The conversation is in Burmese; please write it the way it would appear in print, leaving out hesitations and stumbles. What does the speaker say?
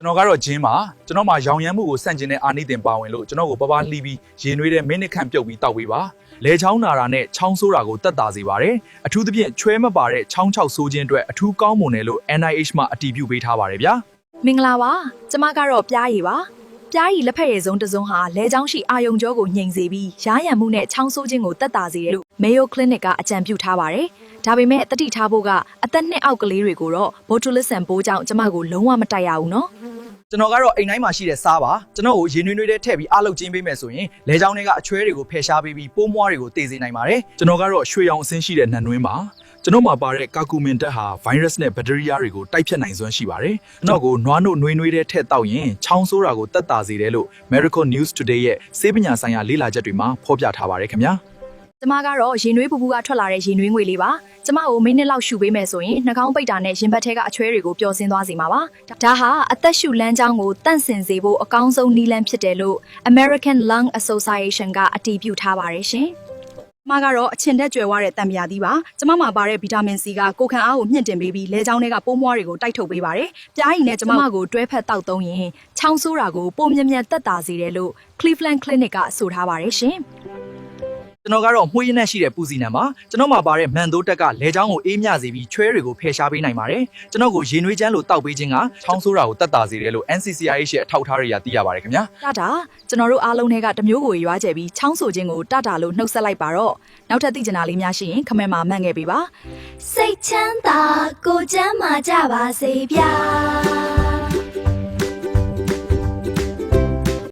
ကျွန်တော်ကတော့ဂျင်းပါကျွန်တော်မှာရောင်ရမ်းမှုကိုစန့်ကျင်တဲ့အာနိသင်ပါဝင်လို့ကျွန်တော်ကိုပပလှီးပြီးရေနွေးတဲ့မိနစ်ခန့်ပြုတ်ပြီးတောက်ပေးပါလဲချောင်းနာတာနဲ့ချောင်းဆိုးတာကိုတက်တာစေပါတယ်အထူးသဖြင့်ချွဲမပါတဲ့ချောင်းချောက်ဆိုးခြင်းအတွက်အထူးကောင်းမွန်တယ်လို့ NIH မှအတည်ပြုပေးထားပါတယ်ဗျာ မင်္ဂလာပါကျမကတော့ပြားရည်ပါပြားရည်လက်ဖက်ရည်စုံတစ်စုံဟာလဲချောင်းရှိအာယုံကြောကိုညှိမ်စေပြီးရားရံမှုနဲ့ချောင်းဆိုးခြင်းကိုတက်တာစေတယ်လို့ Mayo Clinic ကအကြံပြုထားပါတယ်ဒါပေမဲ့တတိထားဖို့ကအသက်နှစ်အောက်ကလေးတွေကိုတော့ botulism ပိုးကြောင့်ကျမကိုလုံးဝမတိုက်ရဘူးနော်ကျွန်တော်ကတော့အိမ်တိုင်းမှာရှိတဲ့စားပါကျွန်တော်ကိုရေနွေးနွေးတဲ့ထည့်ပြီးအားလုပ်ကျင်းပေးမယ်ဆိုရင်လဲချောင်းတွေကအချွဲတွေကိုဖယ်ရှားပေးပြီးပိုးမွားတွေကိုတည်စေနိုင်ပါတယ်ကျွန်တော်ကတော့ရွှေရောင်အဆင်းရှိတဲ့နှံနှွှင်းပါကျွန်တော်မှာပါတဲ့ကာကူမင်တက်ဟာ virus နဲ့ bacteria တွေကိုတိုက်ဖျက်နိုင်စွမ်းရှိပါတယ်ကျွန်တော်ကိုနွားနို့နွေးနွေးတဲ့ထည့်တောက်ရင်ချောင်းဆိုးတာကိုတက်တာစေတယ်လို့ Medical News Today ရဲ့ဆေးပညာဆိုင်ရာလေ့လာချက်တွေမှာဖော်ပြထားပါတယ်ခင်ဗျာကျမကတော့ရေနွေးပူပူကထွက်လာတဲ့ရေနွေးငွေလေးပါကျမကိုမိနစ်လောက်ရှူပေးမယ်ဆိုရင်နှာခေါင်းပိတ်တာနဲ့ရင်ဘတ်ထဲကအချွဲတွေကိုပျော်စင်းသွားစေမှာပါဒါဟာအသက်ရှူလမ်းကြောင်းကိုတန့်စင်စေဖို့အကောင်းဆုံးနည်းလမ်းဖြစ်တယ်လို့ American Lung Association ကအတည်ပြုထားပါတယ်ရှင်ကျမကတော့အချင်တက်ကြွယ်ဝတဲ့တံမြာသီးပါကျမမှာပါတဲ့ဗီတာမင်စီကကိုခံအားကိုမြင့်တင်ပေးပြီးလဲချောင်းတွေကပိုးမွှားတွေကိုတိုက်ထုတ်ပေးပါတယ်ပြားရည်နဲ့ကျမကိုတွဲဖက်တောက်သုံးရင်ချောင်းဆိုးတာကိုပိုမြမြတက်တာစေတယ်လို့ Cleveland Clinic ကဆိုထားပါတယ်ရှင်ကျွန်တော်ကတော့မှုရင်းနဲ့ရှိတဲ့ပူစီနံပါကျွန်တော်မှာပါတဲ့မန်သိုးတက်ကလဲချောင်းကိုအေးမြစေပြီးချွဲတွေကိုဖယ်ရှားပေးနိုင်ပါတယ်ကျွန်တော်ကိုရေနွေးချမ်းလို့တောက်ပေးခြင်းကချောင်းဆိုးတာကိုတက်တာစေတယ်လို့ NCCRH ရဲ့အထောက်အထားတွေရသိရပါတယ်ခင်ဗျာတာကျွန်တော်တို့အားလုံးတွေကတမျိုးကိုရွာကျဲပြီးချောင်းဆိုခြင်းကိုတာလို့နှုတ်ဆက်လိုက်ပါတော့နောက်ထပ်သိချင်တာလေးများရှိရင်ခမန့်မှာမှတ်ခဲ့ပေးပါစိတ်ချမ်းသာကိုယ်ကျန်းမာကြပါစေဗျာ